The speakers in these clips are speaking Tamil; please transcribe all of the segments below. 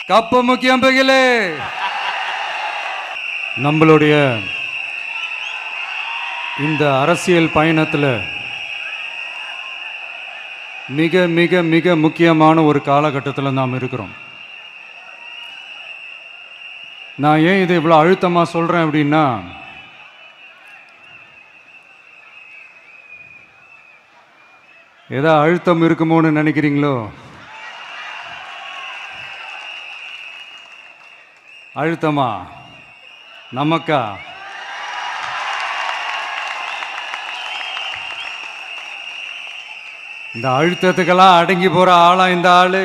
கப்பு முக்கியம் பகிலே. நம்மளுடைய இந்த அரசியல் பயணத்தில் மிக மிக மிக முக்கியமான ஒரு காலகட்டத்தில் நாம் இருக்கிறோம். நான் ஏன் இதை இவ்வளோ அழுத்தமாக சொல்கிறேன் அப்படின்னா, ஏதோ அழுத்தம் இருக்குமோன்னு நினைக்கிறீங்களோ? அழுத்தமா நமக்கா? இந்த அழுத்தத்துக்கெல்லாம் அடங்கி போற ஆளா இந்த ஆளு?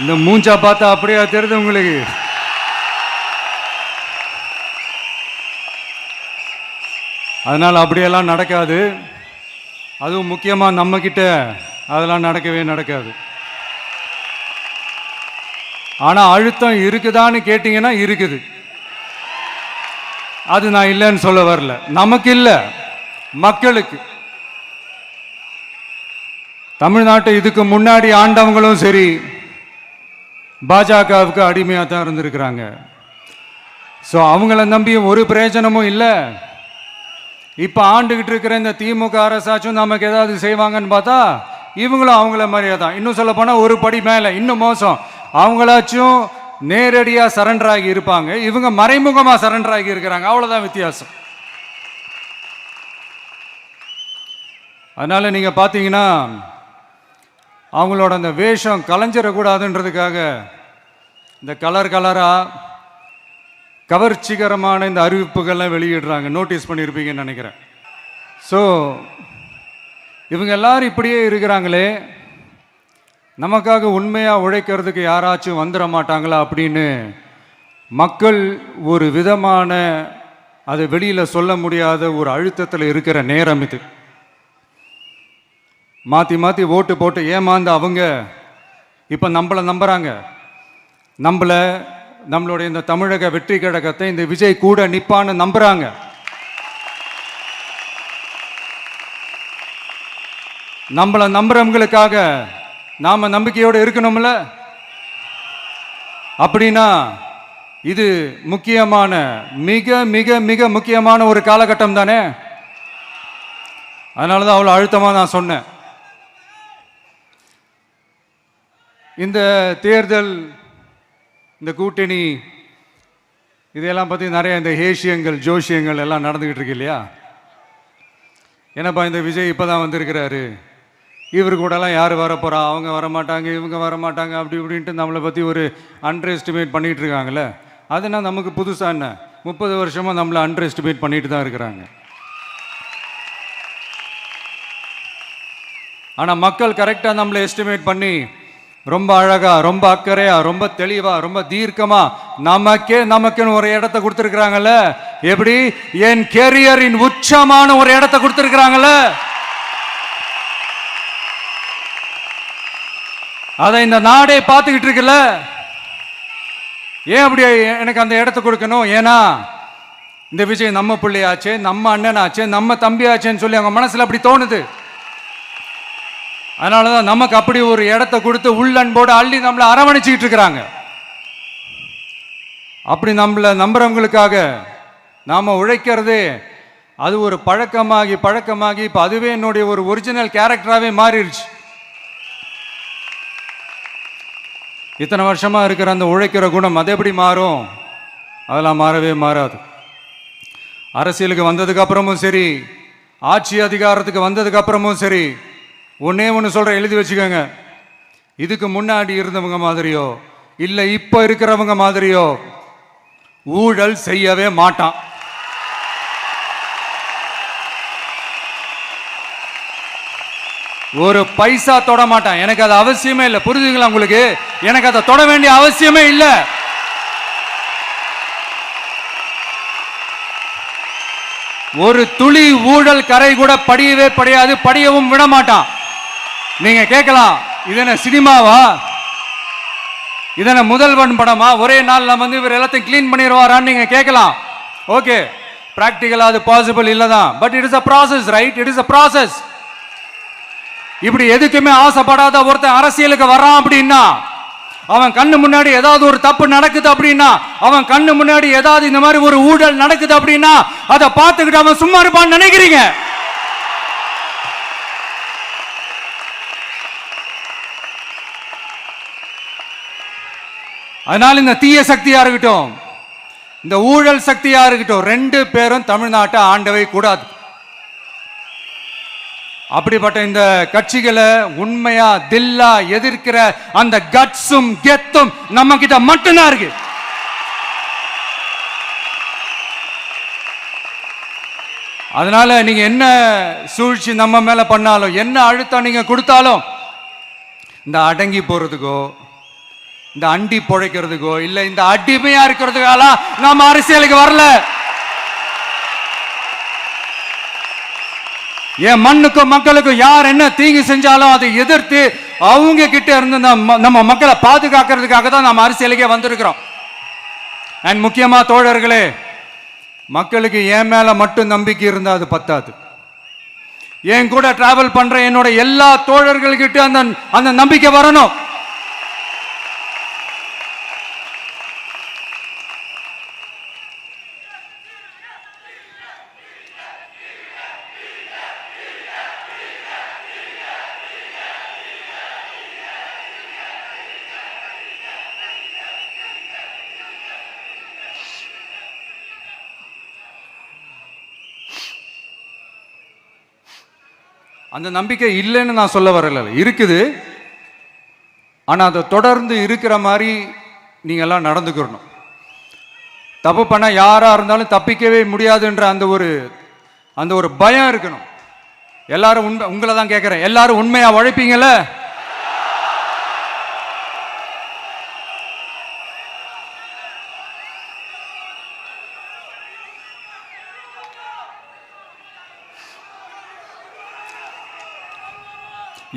இந்த மூஞ்சா பார்த்தா அப்படியே தெரியுது உங்களுக்கு? அதனால் அப்படியெல்லாம் நடக்காது. அதுவும் முக்கியமாக நம்மக்கிட்ட அதெல்லாம் நடக்கவே நடக்காது. ஆனால் அழுத்தம் இருக்குதான்னு கேட்டிங்கன்னா இருக்குது. அது நான் இல்லைன்னு சொல்ல வரல. நமக்கு இல்லை, மக்களுக்கு. தமிழ்நாட்டை இதுக்கு முன்னாடி ஆண்டவங்களும் சரி பாஜகவுக்கு அடிமையாக தான் இருந்திருக்கிறாங்க. ஸோ அவங்கள நம்பி ஒரு பிரயோஜனமும் இல்லை. இப்போ ஆண்டுகிட்டு இருக்கிற இந்த திமுக அரசாச்சும் நமக்கு ஏதாவது செய்வாங்கன்னு பார்த்தா இவங்களும் அவங்கள மாதிரியே தான். இன்னும் சொல்ல போனால் ஒரு படி மேலே, இன்னும் மோசம். அவங்களாச்சும் நேரடியாக சரண்டர் ஆகி இருப்பாங்க, இவங்க மறைமுகமாக சரண்டர் ஆகி இருக்கிறாங்க. அவ்வளோதான் வித்தியாசம். அதனால் நீங்கள் பார்த்தீங்கன்னா அவங்களோட அந்த வேஷம் கலைஞ்சிடக்கூடாதுன்றதுக்காக இந்த கலர் கலராக கவர்ச்சிகரமான இந்த அறிவிப்புகள்லாம் வெளியிடுறாங்க. நோட்டீஸ் பண்ணியிருப்பீங்கன்னு நினைக்கிறேன். ஸோ இவங்க எல்லாரும் இப்படியே இருக்கிறாங்களே, நமக்காக உண்மையாக உழைக்கிறதுக்கு யாராச்சும் வந்துட மாட்டாங்களா அப்படின்னு மக்கள் ஒரு விதமான அதை வெளியில் சொல்ல முடியாத ஒரு அழுத்தத்தில் இருக்கிற நேரம் இது. மாற்றி மாற்றி ஓட்டு போட்டு ஏமாந்து அவங்க இப்போ நம்மளை நம்புகிறாங்க. நம்மளுடைய இந்த தமிழக வெற்றி கழகத்தை இந்த விஜய் கூட நிப்பான்னு நம்புகிறாங்க. நம்மளை நம்புறவங்களுக்காக நாம நம்பிக்கையோடு இருக்கணும்ல. அப்படின்னா இது முக்கியமான மிக மிக மிக முக்கியமான ஒரு காலகட்டம் தானே. அதனால தான் அவ்வளோ அழுத்தமாக நான் சொன்னேன். இந்த தேர்தல், இந்த கூட்டணி, இதெல்லாம் பற்றி நிறைய இந்த ஹேஷியங்கள் ஜோஷியங்கள் எல்லாம் நடந்துக்கிட்டு இருக்கு இல்லையா? என்னப்பா இந்த விஜய் இப்போ தான் வந்திருக்கிறாரு, இவர் கூடலாம் யார் வரப்போகிறா, அவங்க வரமாட்டாங்க, இவங்க வரமாட்டாங்க, அப்படி இப்படின்ட்டு நம்மளை பற்றி ஒரு அண்டர் எஸ்டிமேட் பண்ணிகிட்டு இருக்காங்களே. அதுனா நமக்கு புதுசாக என்ன? 30 வருஷமாக நம்மளை அண்டர் எஸ்டிமேட் பண்ணிட்டு தான் இருக்கிறாங்க. ஆனால் மக்கள் கரெக்டாக நம்மளை எஸ்டிமேட் பண்ணி ரொம்ப அழகா, ரொம்ப அக்கறையா, ரொம்ப தெளிவா, ரொம்ப தீர்க்கமா நமக்குன்னு ஒரு இடத்த கொடுத்துருக்குறாங்கல்ல. எப்படி? என் கேரியரின் உச்சமான ஒரு இடத்த கொடுத்துருக்குறாங்கல்ல. அதை இந்த நாடே பார்த்துக்கிட்டு இருக்குல்ல. ஏன் அப்படி எனக்கு அந்த இடத்த கொடுக்கணும்? ஏன்னா இந்த விஜய் நம்ம பிள்ளையாச்சே, நம்ம அண்ணனாச்சே, நம்ம தம்பியாச்சேன்னு சொல்லி அவங்க மனசுல அப்படி தோணுது. அதனாலதான் நமக்கு அப்படி ஒரு இடத்த கொடுத்து உள்ளன்போடு அள்ளி நம்மளை அரவணைச்சிக்கிட்டு இருக்கிறாங்க. அப்படி நம்மளை நம்புறவங்களுக்காக நாம உழைக்கிறதே அது ஒரு பழக்கமாகி பழக்கமாகி இப்போ அதுவே என்னுடைய ஒரு ஒரிஜினல் கேரக்டராகவே மாறிடுச்சு. இத்தனை வருஷமா இருக்கிற அந்த உழைக்கிற குணம் அது எப்படி மாறும்? அதெல்லாம் மாறவே மாறாது. அரசியலுக்கு வந்ததுக்கு அப்புறமும் சரி, ஆட்சி அதிகாரத்துக்கு வந்ததுக்கு அப்புறமும் சரி, ஒன்னே ஒன்று சொல்ற, எழுதி வச்சுக்கோங்க. இதுக்கு முன்னாடி இருந்தவங்க மாதிரியோ இல்லை இப்போ இருக்கிறவங்க மாதிரியோ ஊழல் செய்யவே மாட்டான். ஒரு பைசா தொட மாட்டான். எனக்கு அது அவசியமே இல்லை. புரிஞ்சுங்களா உங்களுக்கு? எனக்கு அதை தொட வேண்டிய அவசியமே இல்லை. ஒரு துளி ஊழல் கரை கூட படியவே படியாது, படியவும் விட மாட்டான். நீங்க கேட்கலாம், இது என்ன சினிமாவா? இது என்ன முதல்வன் படமா? ஒரே நாள் நம்ம இவர் எல்லாத்தையும் கிளீன் பண்ணிடுவாரான்னு நீங்க கேட்கலாம். ஓகே, பிராக்டிகலா அது பாசிபிள் இல்லதான். But it is a process, right? It is a process. இப்படி எதுக்குமே ஆசைப்படாத ஒருத்தன் அரசியலுக்கு வர்றான் அப்படின்னா, அவன் கண்ணு முன்னாடி ஏதாவது ஒரு தப்பு நடக்குது அப்படின்னா, அவன் கண்ணு முன்னாடி ஏதாவது இந்த மாதிரி ஒரு ஊழல் நடக்குது அப்படின்னா, அதை பார்த்துக்கிட்டு அவன் சும்மா இருப்பான்னு நினைக்கிறீங்க? அதனால இந்த தீய சக்தியா இருக்கட்டும், இந்த ஊழல் சக்தியா இருக்கட்டும், ரெண்டு பேரும் தமிழ்நாட்டை ஆண்டவே கூடாது. அப்படிப்பட்ட இந்த கட்சிகளை உண்மையா தில்லா எதிர்க்கிற அந்த கட்ஸும் கெத்தும் நம்ம கிட்ட மட்டும்தான் இருக்கு. அதனால நீங்க என்ன சூழ்ச்சி நம்ம மேல பண்ணாலும், என்ன அழுத்தம் நீங்க கொடுத்தாலும், இந்த அடங்கி போறதுக்கோ, இந்த அண்டி பொழைக்கிறதுக்கோ, இல்ல இந்த அடிமையா இருக்கிறதுக்கால நாம அரசியலுக்கு வரல. என் மண்ணுக்கும் மக்களுக்கும் யார் என்ன தீங்கு செஞ்சாலும் அதை எதிர்த்து அவங்க கிட்ட இருந்து நம்ம மக்களை பாதுகாக்கிறதுக்காக தான் நம்ம அரசியலுக்கே வந்திருக்கிறோம். அண்ட் முக்கியமா தோழர்களே, மக்களுக்கு என் மேல மட்டும் நம்பிக்கை இருந்தா அது பத்தாது. என் கூட டிராவல் பண்ற என்னோட எல்லா தோழர்கள்கிட்ட அந்த நம்பிக்கை வரணும். அந்த நம்பிக்கை இல்லைன்னு நான் சொல்ல வரல, இருக்குது. ஆனால் அதை தொடர்ந்து இருக்கிற மாதிரி நீங்கள் எல்லாம் நடந்துக்கிறணும். தப்பு பண்ண யாராக இருந்தாலும் தப்பிக்கவே முடியாதுன்ற அந்த ஒரு பயம் இருக்கணும். எல்லாரும் உங்களை தான் கேட்குறேன், எல்லாரும் உண்மையாக உழைப்பீங்கல்ல?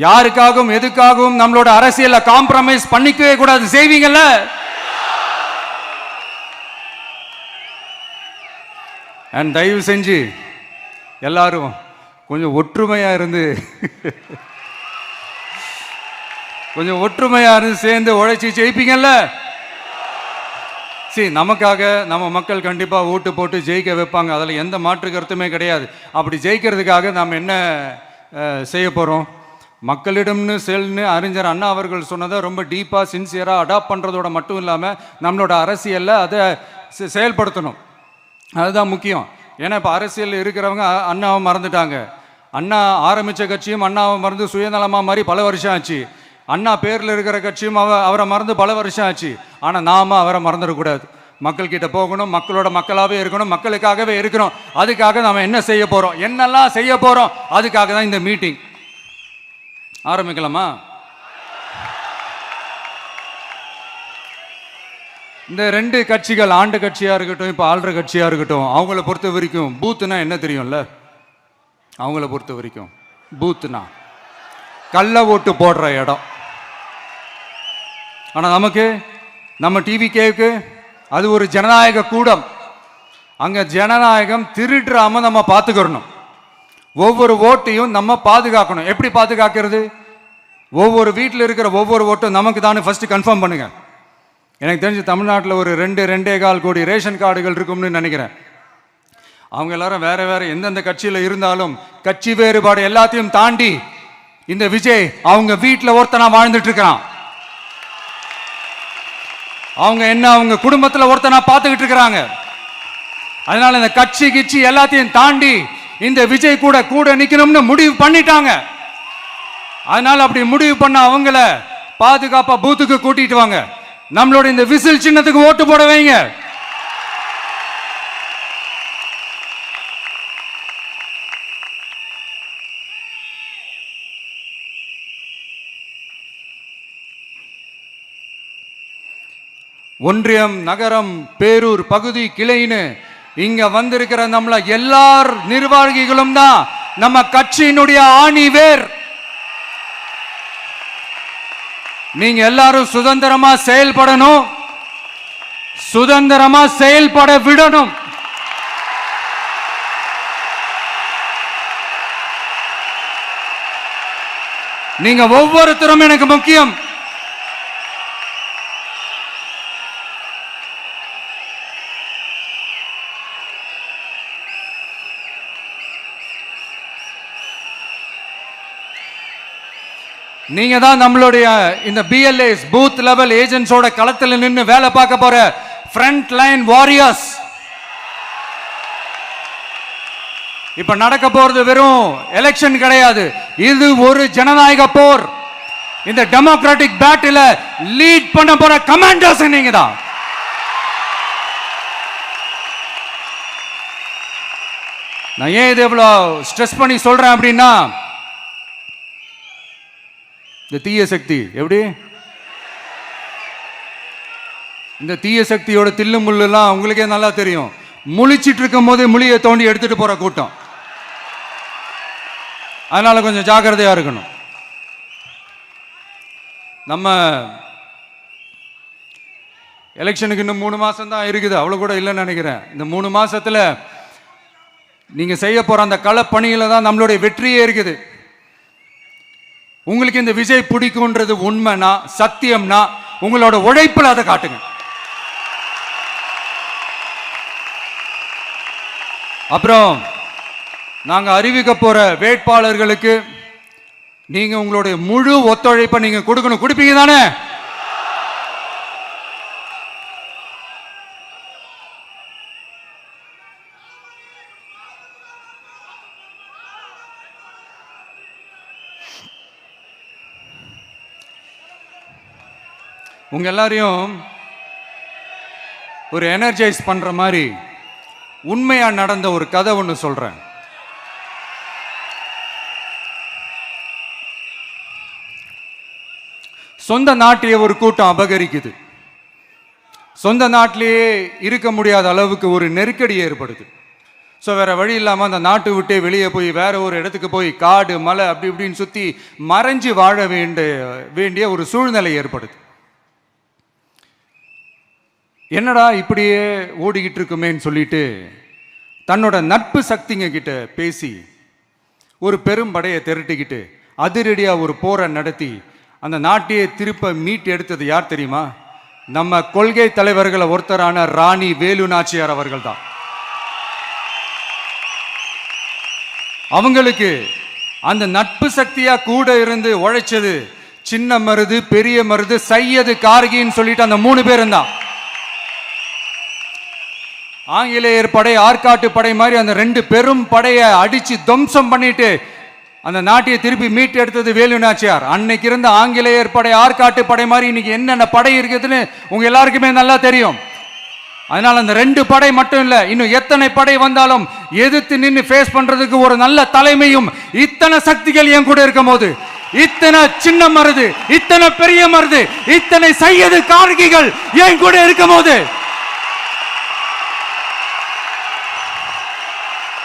யாருக்காகவும் எதுக்காகவும் நம்மளோட அரசியல காம்ப்ரமைஸ் பண்ணிக்கவே கூடாது. செய்வீங்கல்ல? அண்ட் தயவு செஞ்சு எல்லாரும் கொஞ்சம் ஒற்றுமையா இருந்து சேர்ந்து உழைச்சி ஜெயிப்பீங்கல்ல? சரி, நமக்காக நம்ம மக்கள் கண்டிப்பா ஓட்டு போட்டு ஜெயிக்க வைப்பாங்க, அதில் எந்த மாற்று கருத்துமே கிடையாது. அப்படி ஜெயிக்கிறதுக்காக நாம் என்ன செய்ய போறோம்? மக்களிடம்னு செல்னு அறிஞர் அண்ணா அவர்கள் சொன்னதை ரொம்ப டீப்பாக சின்சியராக அடாப்ட் பண்ணுறதோட மட்டும் இல்லாமல் நம்மளோட அரசியலில் அதை செயல்படுத்தணும். அதுதான் முக்கியம். ஏன்னா இப்போ அரசியல் இருக்கிறவங்க அண்ணாவை மறந்துட்டாங்க. அண்ணா ஆரம்பித்த கட்சியும் அண்ணாவை மறந்து சுயநலமாக மாதிரி பல வருஷம் ஆச்சு. அண்ணா பேரில் இருக்கிற கட்சியும் அவரை மறந்து பல வருஷம் ஆச்சு. ஆனால் நாம அவரை மறந்துடக்கூடாது. மக்கள்கிட்ட போகணும், மக்களோட மக்களாகவே இருக்கணும், மக்களுக்காகவே இருக்கணும். அதுக்காக நாம் என்ன செய்ய போகிறோம், என்னெல்லாம் செய்ய போகிறோம், அதுக்காக தான் இந்த மீட்டிங். ஆரம்பிக்கலாமா? இந்த ரெண்டு கட்சிகள், ஆண்ட கட்சியா இருக்கட்டும், இப்போ ஆள்ற கட்சியா இருக்கட்டும், அவங்கள பொறுத்த வரைக்கும் பூத்துனா என்ன தெரியும்ல? அவங்கள பொறுத்த வரைக்கும் பூத்துனா கள்ள ஓட்டு போடுற இடம். ஆனா நமக்கு, நம்ம டிவிகேவுக்கு அது ஒரு ஜனநாயக கூடம். அங்க ஜனநாயகம் திருடுறாம நம்ம பார்த்துக்கிறணும். ஒவ்வொரு ஓட்டையும் நம்ம பாதுகாக்கணும். எப்படி பாதுகாக்கிறது? ஒவ்வொரு வீட்டில் இருக்கிற ஒவ்வொரு ஓட்டும் நமக்கு தானே ஃபர்ஸ்ட் கன்ஃபார்ம் பண்ணுங்க. எனக்கு தெரிஞ்சு தமிழ்நாட்டில் ஒரு 2.25 கோடி ரேஷன் கார்டுகள் இருக்கும்னு நினைக்கிறேன். அவங்க எல்லாரும் வேற வேற எந்தெந்த கட்சியில் இருந்தாலும் கட்சி வேறுபாடு எல்லாத்தையும் தாண்டி இந்த விஜய் அவங்க வீட்டில் ஒருத்தனா வாழ்ந்துட்டு இருக்கிறான். அவங்க குடும்பத்தில் ஒருத்தனா பார்த்துக்கிட்டு இருக்கிறாங்க. அதனால இந்த கட்சி கிச்சி எல்லாத்தையும் தாண்டி இந்த விஜய் கூட நிக்கணும்னு முடிவு பண்ணிட்டாங்க. அதனால அப்படி முடிவு பண்ண அவங்கள பாதுகாப்பா பூத்துக்கு கூட்டிட்டு வாங்க. நம்மளோட இந்த விசில் சின்னத்துக்கு ஓட்டு போட வைங்க. ஒன்றியம், நகரம், பேரூர் பகுதி கிளைன்னு இங்க வந்திருக்கிற நம்மள எல்லார் நிர்வாகிகளும் தான் நம்ம கட்சியினுடைய ஆணி வேர். நீங்க எல்லாரும் சுதந்திரமா செயல்படணும், சுதந்திரமா செயல்பட விடணும். நீங்க ஒவ்வொருத்தரும் எனக்கு முக்கியம். நீங்க தான் நம்மளுடைய இந்த பிஎல்ஏஸ் பூத் லெவல் ஏஜென்ட்ஸோட களத்தில் நின்று வேலை பார்க்க போற ஃப்ரண்ட் லைன் வாரியர்ஸ். இப்ப நடக்க போறது வெறும் எலெக்ஷன் கிடையாது, இது ஒரு ஜனநாயக போர். இந்த டெமோக்ராட்டிக் பேட்டில லீட் பண்ண போற கமாண்டர்ஸ் நீங்க தான். நான் ஏன் இது இவ்வளவு ஸ்ட்ரெஸ் பண்ணி சொல்றேன் அப்படின்னா, இந்த தீய சக்தி எப்படி, இந்த தீய சக்தியோட தில்லு முள்ளுலாம் உங்களுக்கே நல்லா தெரியும். முழிச்சிட்டு இருக்கும் போது முழியை தோண்டி எடுத்துட்டு போற கூட்டம். அதனால கொஞ்சம் ஜாக்கிரதையா இருக்கணும். நம்ம எலெக்ஷனுக்கு இன்னும் 3 மாசம் தான் இருக்குது, அவ்வளவு கூட இல்லைன்னு நினைக்கிறேன். இந்த 3 மாசத்துல நீங்க செய்ய போற அந்த களப்பணியில தான் நம்மளுடைய வெற்றியே இருக்குது. உங்களுக்கு இந்த விஜய் பிடிக்கும்ன்றது உண்மைனா, சத்தியம்னா, உங்களோட உழைப்பில் அதை காட்டுங்க. அப்புறம் நாங்க அறிவிக்க போற வேட்பாளர்களுக்கு நீங்க உங்களுடைய முழு ஒத்துழைப்பை நீங்க கொடுக்கணும். கொடுப்பீங்க தானே? உங்க எல்லாரையும் ஒரு எனர்ஜைஸ் பண்ற மாதிரி உண்மையா நடந்த ஒரு கதை ஒன்று சொல்றேன். சொந்த நாட்டையே ஒரு கூட்டம் அபகரிக்குது. சொந்த நாட்டிலேயே இருக்க முடியாத அளவுக்கு ஒரு நெருக்கடி ஏற்படுது. ஸோ வேற வழி இல்லாமல் அந்த நாட்டை விட்டே வெளியே போய் வேற ஒரு இடத்துக்கு போய் காடு மலை அப்படி இப்படின்னு சுற்றி மறைஞ்சு வாழ வேண்டிய ஒரு சூழ்நிலை ஏற்படுது. என்னடா இப்படியே ஓடிக்கிட்டு இருக்குமேன்னு சொல்லிட்டு தன்னோட நட்பு சக்திங்க கிட்ட பேசி ஒரு பெரும் படையை திரட்டிக்கிட்டு அதிரடியாக ஒரு போரை நடத்தி அந்த நாட்டையே திருப்ப மீட்டு எடுத்தது யார் தெரியுமா? நம்ம கொள்கை தலைவர்களை ஒருத்தரான ராணி வேலு நாச்சியார் அவர்கள் தான். அவங்களுக்கு அந்த நட்பு சக்தியா கூட இருந்து உழைச்சது சின்ன மருது, பெரிய மருது, சையது, கார்கின்னு சொல்லிட்டு அந்த 3 பேரும் தான். ஆங்கிலேயர் படை, ஆற்காட்டு படை மாதிரி அந்த 2 பெரும் படையை அடிச்சு துவம்சம் பண்ணிட்டு அந்த நாட்டையை திருப்பி மீட்டு எடுத்தது வேலு நாச்சியார். அன்னைக்கு இருந்த ஆங்கிலேயர் படை, ஆற்காட்டு படை மாதிரி இன்னைக்கு என்னென்ன படை இருக்குதுன்னு உங்க எல்லாருக்குமே நல்லா தெரியும். அதனால அந்த 2 படை மட்டும் இல்ல, இன்னும் எத்தனை படை வந்தாலும் எதிர்த்து நின்று ஃபேஸ் பண்றதுக்கு ஒரு நல்ல தலைமையும் இத்தனை சக்திகள் என் கூட இருக்கும் போது, இத்தனை சின்ன மருது, இத்தனை பெரிய மருது, இத்தனை சையது, கார்கிகள் என் கூட இருக்கும் போது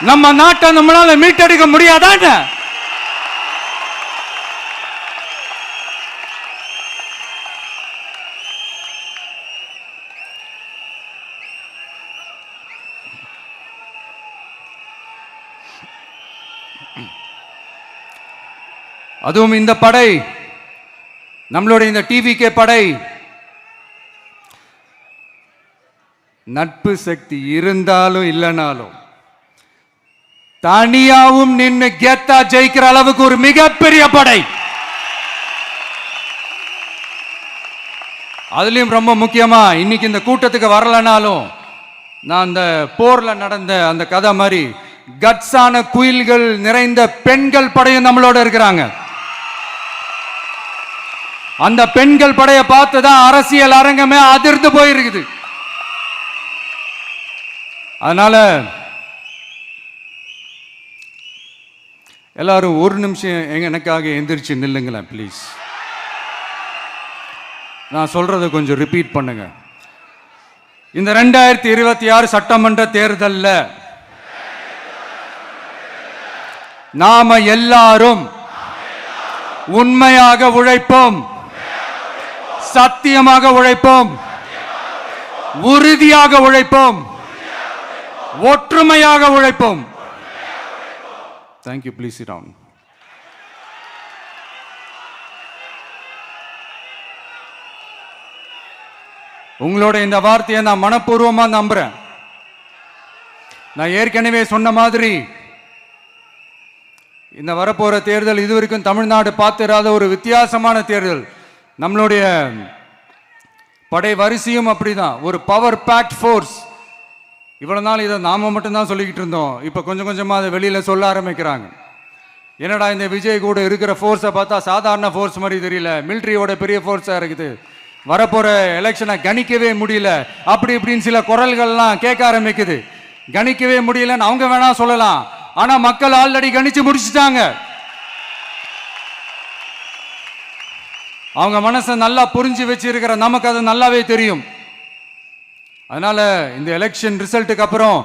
நம்ம நாட்டை நம்மளால மீட்டெடுக்க முடியாதான? அதுவும் இந்த படை, நம்மளுடைய இந்த டிவிகே படை, நட்பு சக்தி இருந்தாலும் இல்லைனாலும் தனியாவும் நின்று கெத்தா ஜெயிக்கிற அளவுக்கு ஒரு மிகப்பெரிய படை. அதுலயும் ரொம்ப முக்கியமா இன்னைக்கு இந்த கூட்டத்துக்கு வரலனாலும் நான் அந்த போர்ல நடந்த அந்த கதை மாதிரி கட்ஸான குயில்கள் நிறைந்த பெண்கள் படையும் நம்மளோட இருக்கிறாங்க. அந்த பெண்கள் படையை பார்த்துதான் அரசியல் அரங்கமே அதிர்ந்து போயிருக்குது. அதனால எல்லாரும் ஒரு நிமிஷம் எனக்காக எந்திரிச்சு நில்லுங்களேன் ப்ளீஸ். நான் சொல்றதை கொஞ்சம் ரிப்பீட் பண்ணுங்க. இந்த 2026 சட்டமன்ற தேர்தல்ல நாம எல்லாரும் உண்மையாக உழைப்போம், சத்தியமாக உழைப்போம், உறுதியாக உழைப்போம், ஒற்றுமையாக உழைப்போம். Thank you. Please sit down. உங்களோட இந்த வார்த்தையை நான் மனப்பூர்வமா நம்புறேன். நான் ஏற்கனவே சொன்ன மாதிரி இந்த வரப்போற தேர்தல் இதுவரைக்கும் தமிழ்நாடு பார்த்திராத ஒரு வித்தியாசமான தேர்தல். நம்மளுடைய படை வரிசையும் அப்படிதான், ஒரு பவர் பேக்ட் ஃபோர்ஸ். இவ்வளவு நாள் இதை நாம மட்டும்தான் சொல்லிக்கிட்டு இருந்தோம். இப்போ கொஞ்சம் கொஞ்சமா அதை வெளியில சொல்ல ஆரம்பிக்கிறாங்க. என்னடா இந்த விஜய் கூட இருக்கிற ஃபோர்ஸை பார்த்தா சாதாரண ஃபோர்ஸ் மாதிரி தெரியல, மிலிட்ரியோட பெரிய ஃபோர்ஸா இருக்குது, வரப்போற எலெக்ஷனை கணிக்கவே முடியல, அப்படி இப்படின்னு சில குரல்கள்லாம் கேட்க ஆரம்பிக்குது. கணிக்கவே முடியலன்னு அவங்க வேணா சொல்லலாம், ஆனா மக்கள் ஆல்ரெடி கணிச்சு முடிச்சுட்டாங்க. அவங்க மனசை நல்லா புரிஞ்சு வச்சிருக்கிற நமக்கு அது நல்லாவே தெரியும். அதனால இந்த எலெக்ஷன் ரிசல்ட்டுக்கு அப்புறம்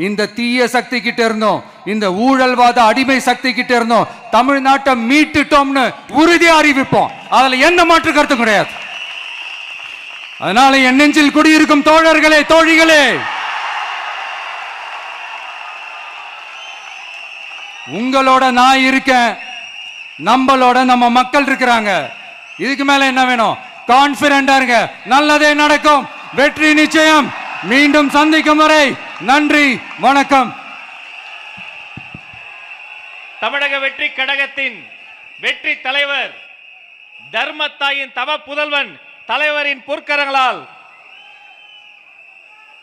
இந்த தீய சக்தி கிட்ட இருந்தோம், இந்த ஊழல்வாத அடிமை சக்தி கிட்ட இருந்தோம் தமிழ்நாட்டை மீட்டுட்டோம்னு உறுதியா அறிவிப்போம். அதுல என்ன மாற்று கருத்து கிடையாது. அதனால என் நெஞ்சில் குடியிருக்கும் தோழர்களே, தோழிகளே, உங்களோட நான் இருக்கேன், நம்மளோட நம்ம மக்கள் இருக்கிறாங்க. இதுக்கு மேல என்ன வேணும்? கான்பிடண்டா இருங்க, நல்லதே நடக்கும், வெற்றி நிச்சயம். மீண்டும் சந்திக்கும் வரை நன்றி, வணக்கம். தமிழக வெற்றி கழகத்தின் வெற்றி தலைவர், தர்மத்தாயின் தவ புதல்வன் தலைவரின் பொற்கரங்களால்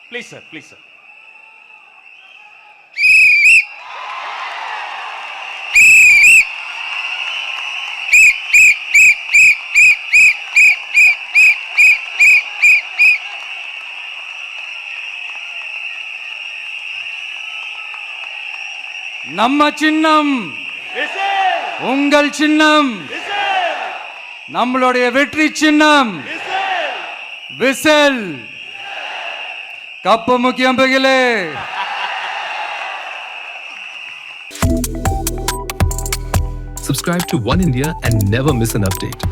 ப்ளீஸ் சார், ப்ளீஸ் சார். நம்ம சின்னம் உங்கள் சின்னம், நம்மளுடைய வெற்றி சின்னம் விசில். கப்பு முக்கியம் பகிலே. Subscribe to One India and never miss an update.